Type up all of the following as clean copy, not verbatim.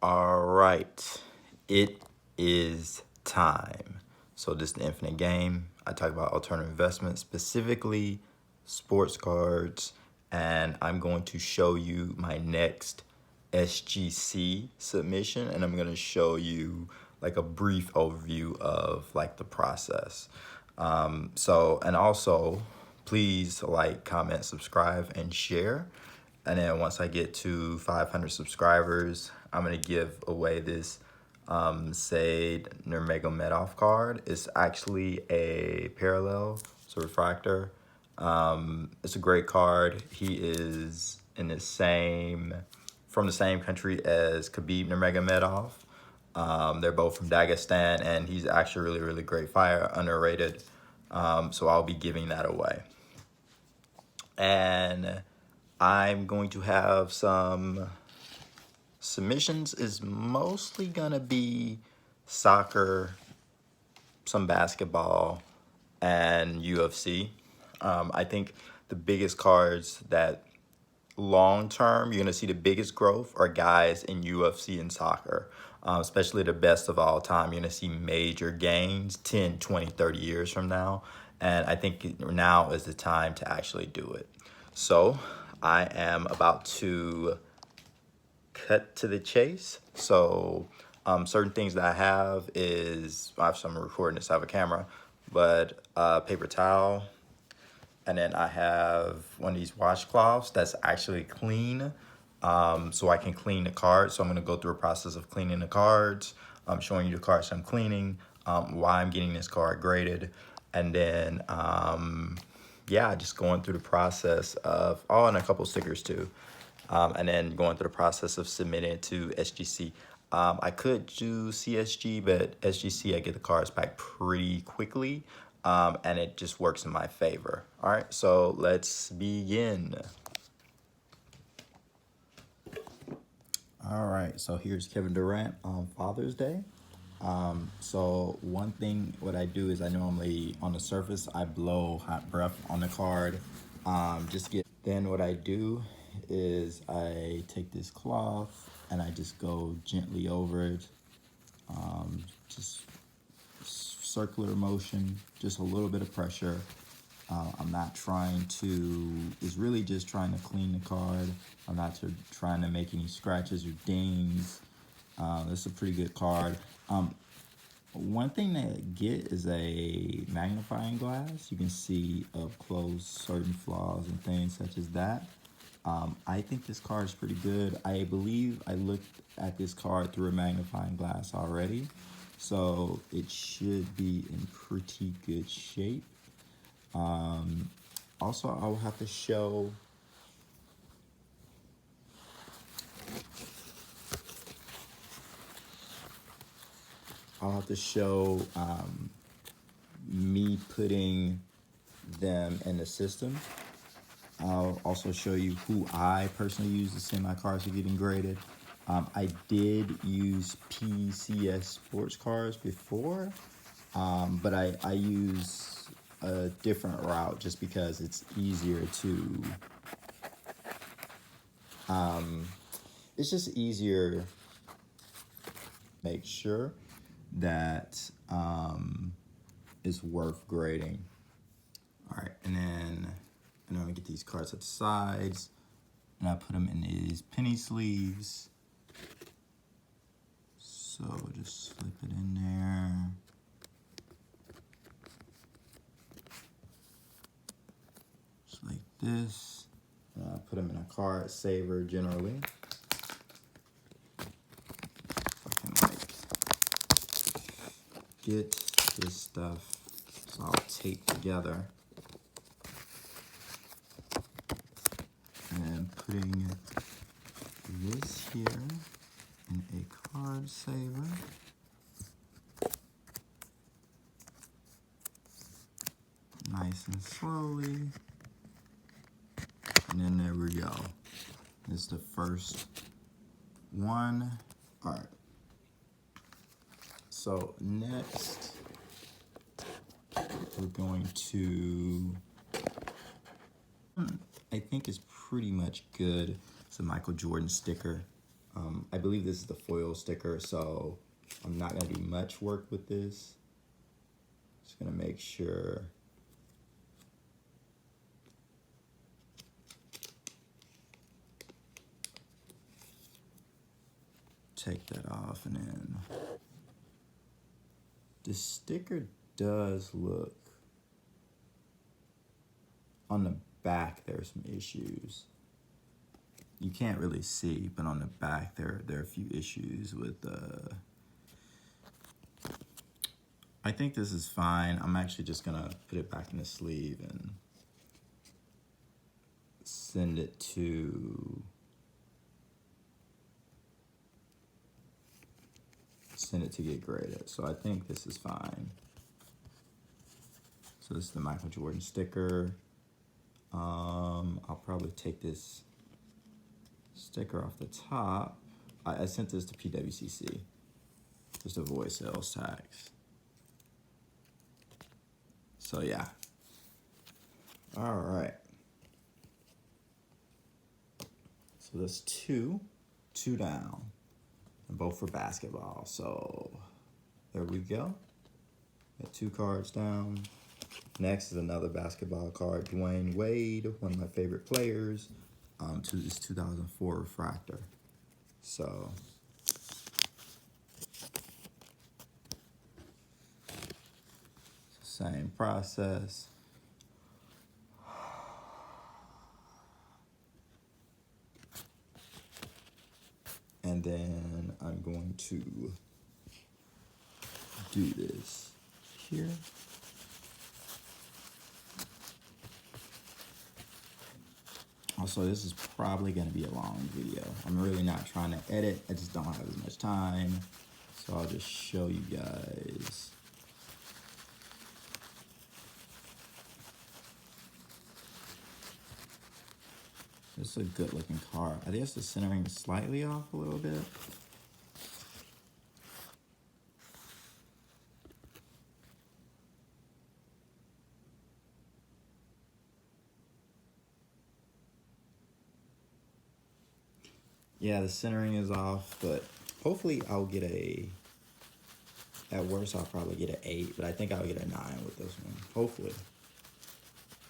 All right, it is time. So this is the Infinite Game. I talk about alternative investments, specifically sports cards, and I'm going to show you my next SGC submission, and I'm going to show you like a brief overview of like the process. And also, please like, comment, subscribe, and share. And then once I get to 500 subscribers, I'm gonna give away this Sade Nurmagomedov card. It's actually a parallel, it's a refractor. It's a great card. He is in the from the same country as Khabib Nurmagomedov. They're both from Dagestan, and he's actually really, really great fighter, underrated. So I'll be giving that away. And I'm going to have some submissions. Is mostly gonna be soccer, some basketball, and UFC. I think the biggest cards that long term you're gonna see the biggest growth are guys in UFC and soccer, especially the best of all time. You're gonna see major gains 10, 20, 30 years from now. And I think now is the time to actually do it. So I am about to cut to the chase. So certain things that I have is, obviously I'm recording this, I have a camera, but paper towel. And then I have one of these washcloths that's actually clean, so I can clean the cards. So I'm gonna go through a process of cleaning the cards. I'm showing you the cards I'm cleaning, why I'm getting this card graded, and then yeah, just going through the process of, oh, and a couple stickers too. And then going through the process of submitting it to SGC. I could do CSG, but SGC, I get the cards back pretty quickly, and it just works in my favor. All right, so let's begin. All right, so here's Kevin Durant on Father's Day. So one thing, what I do is I normally, on the surface, I blow hot breath on the card. Then what I do is I take this cloth and I just go gently over it. Just circular motion, just a little bit of pressure. I'm not trying to, it's really just trying to clean the card. I'm not trying to make any scratches or dings. This is a pretty good card. One thing to get is a magnifying glass. You can see up close certain flaws and things such as that. I think this card is pretty good. I believe I looked at this card through a magnifying glass already, so it should be in pretty good shape. Also, I will have to show me putting them in the system. I'll also show you who I personally use to send my cards to getting graded. I did use PCS sports cards before, but I use a different route just because it's easier to, it's just easier make sure that it's worth grading. All right, and then I'm gonna get these cards at the sides, and I put them in these penny sleeves. So just slip it in there. Just like this. I put them in a card saver generally. I can like get this stuff all taped together. And putting this here in a card saver. Nice and slowly. And then there we go. This is the first one. All right. So next, we're going to, I think it's pretty much good. It's a Michael Jordan sticker. I believe this is the foil sticker, so I'm not gonna do much work with this. Just gonna make sure. Take that off, and then the sticker does look, on the back there's some issues. You can't really see, but on the back there are a few issues with I think this is fine. I'm actually just gonna put it back in the sleeve and send it to get graded. So I think this is fine. So this is the Michael Jordan sticker. I'll probably take this sticker off the top. I sent this to PWCC just to avoid sales tax. So yeah. All right. So that's two down, and both for basketball. So there we go. Got 2 cards down. Next is another basketball card, Dwayne Wade, one of my favorite players, to this 2004 refractor. So same process. And then I'm going to do this here. Also, this is probably going to be a long video. I'm really not trying to edit. I just don't have as much time. So I'll just show you guys. This is a good looking card. I guess the centering is slightly off a little bit. Yeah, the centering is off, but hopefully I'll get at worst I'll probably get an 8, but I think I'll get a 9 with this one, hopefully.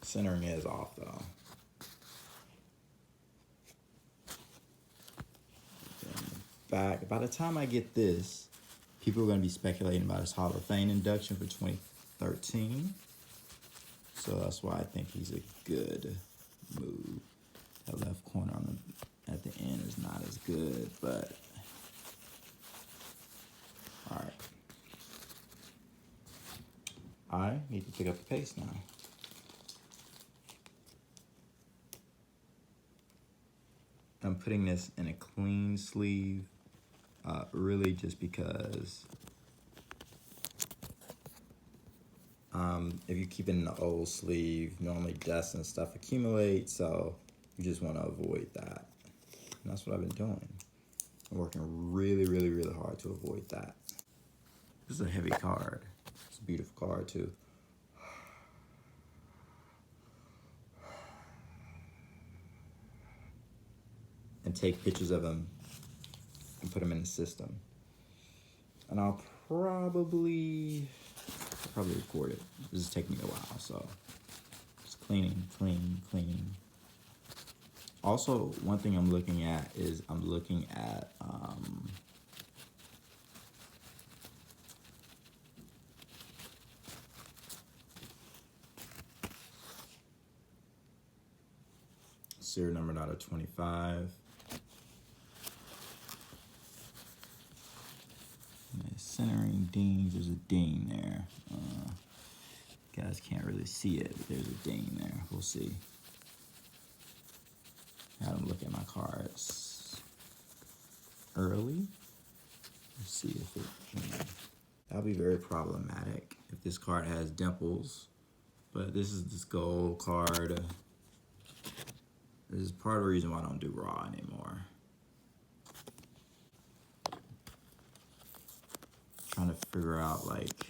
Centering is off though. Back, by the time I get this, people are going to be speculating about his Hall of Fame induction for 2013. So that's why I think he's a good move. That left corner on at the end is not as good, but all right. I need to pick up the pace now. I'm putting this in a clean sleeve, really just because if you keep it in the old sleeve, normally dust and stuff accumulate, so you just want to avoid that. And that's what I've been doing. I'm working really, really, really hard to avoid that. This is a heavy card. It's a beautiful card too. And take pictures of them and put them in the system. And I'll probably record it. This is taking me a while, so just cleaning. Also, one thing I'm looking at is serial number out of 25. Centering dings, there's a ding there. Guys can't really see it, but there's a ding there. We'll see. Had them look at my cards early. Let's see if it can. That'll be very problematic if this card has dimples. But this is this gold card. This is part of the reason why I don't do raw anymore. Trying to figure out like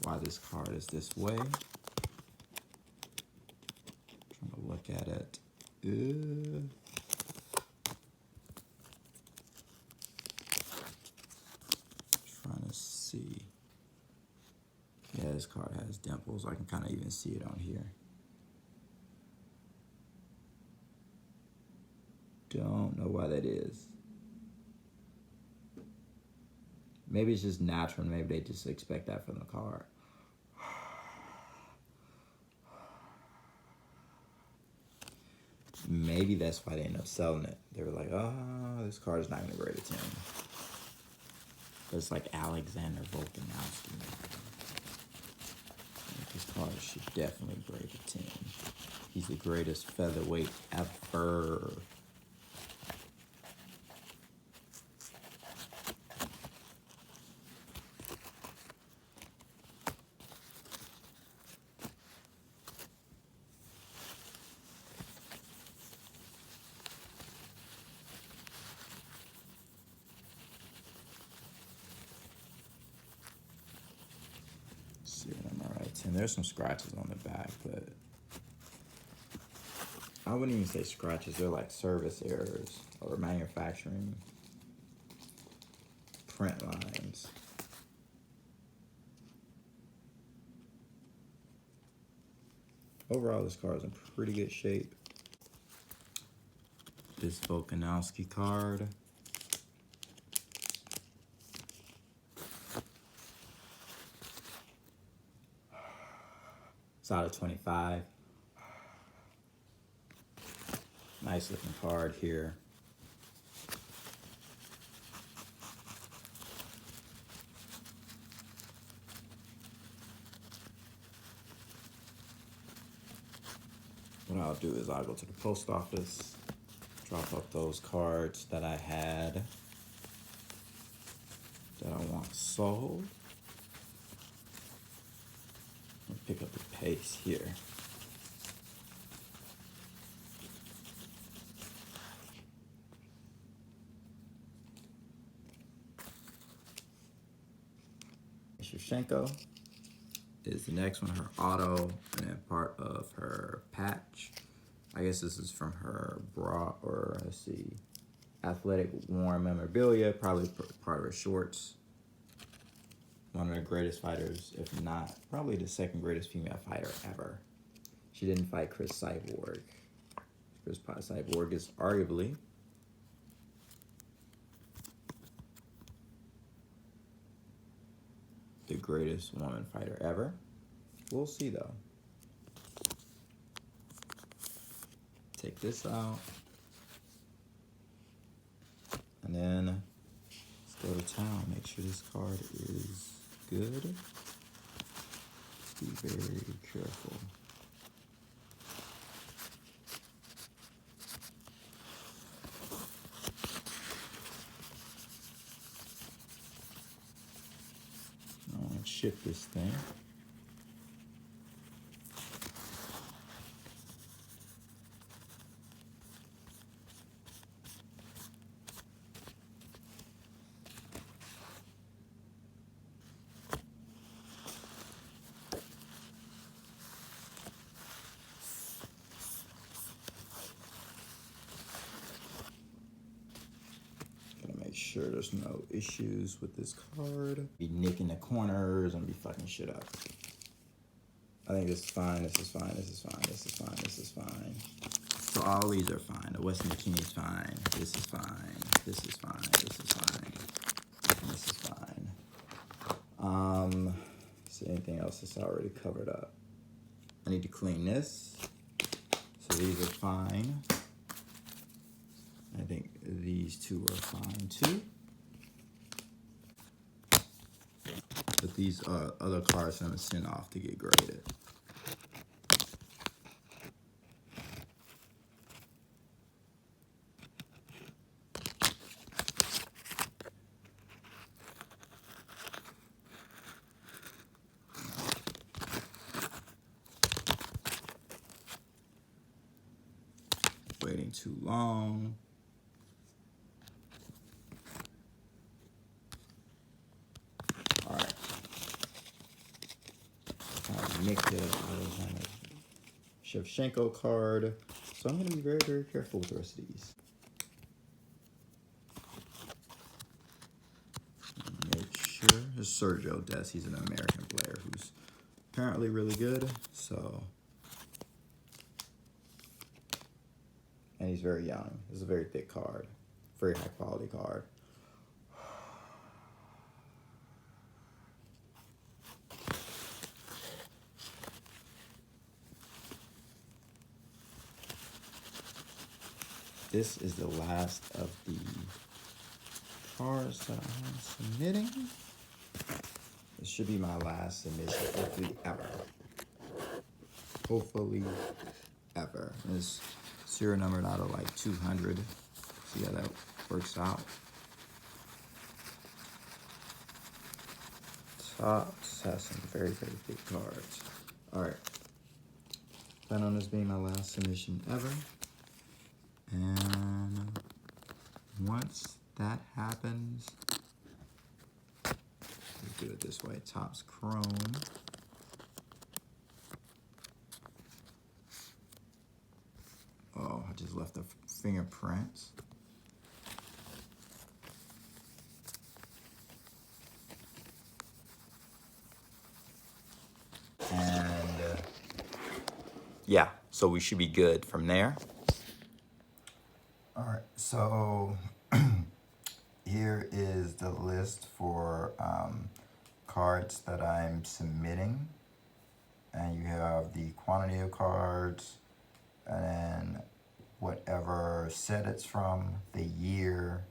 why this card is this way. Trying to look at it. this card has dimples. I can kind of even see it on here. Don't know why that is. Maybe it's just natural. Maybe they just expect that from the card. Maybe that's why they end up selling it. They were like, oh, this card is not going to grade a 10. But it's like Alexander Volkanovski. This card should definitely grade a 10. He's the greatest featherweight ever. And there's some scratches on the back, but I wouldn't even say scratches. They're like service errors or manufacturing print lines. Overall, this card is in pretty good shape. This Volkanovski card. It's out of 25. Nice looking card here. What I'll do is I'll go to the post office, drop off those cards that I had that I want sold. Pick up the pace here. Shevchenko is the next one, her auto, and then part of her patch. I guess this is from her bra, or let's see, athletic worn memorabilia, probably part of her shorts. One of the greatest fighters, if not, probably the second greatest female fighter ever. She didn't fight Chris Cyborg. Chris Cyborg is arguably the greatest woman fighter ever. We'll see though. Take this out. And then let's go to town. Make sure this card is good. Be very careful. I'll ship this thing. Sure there's no issues with this card. Be nicking the corners and be fucking shit up. I think this is fine, this is fine, this is fine, this is fine, this is fine. So all these are fine. The Western Bikini is fine. This is fine. This is fine. This is fine. And this is fine. See anything else that's already covered up? I need to clean this. So these are fine. I think these two are fine too. But these other cards I'm gonna send off to get graded. Waiting too long. Nicked Shevchenko card. So I'm going to be very, very careful with the rest of these. Make sure. There's Sergio Des. He's an American player who's apparently really good, so. And he's very young. This is a very thick card, very high quality card. This is the last of the cards that I'm submitting. This should be my last submission, hopefully ever. Hopefully ever. And it's serial numbered out of like 200. See how that works out. Tops has some very, very big cards. All right. Plan on this being my last submission ever. And once that happens, let's do it this way. Top's chrome. Oh, I just left the fingerprints. And yeah, so we should be good from there. All right, so here is the list for cards that I'm submitting. And you have the quantity of cards, and then whatever set it's from, the year,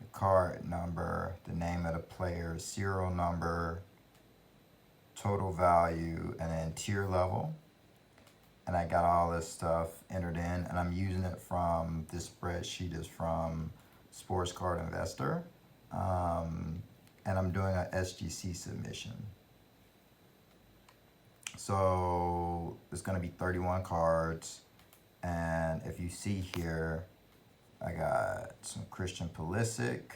the card number, the name of the player, serial number, total value, and then tier level. And I got all this stuff entered in, and I'm using it from, this spreadsheet is from Sports Card Investor. And I'm doing a SGC submission. So it's gonna be 31 cards. And if you see here, I got some Christian Pulisic,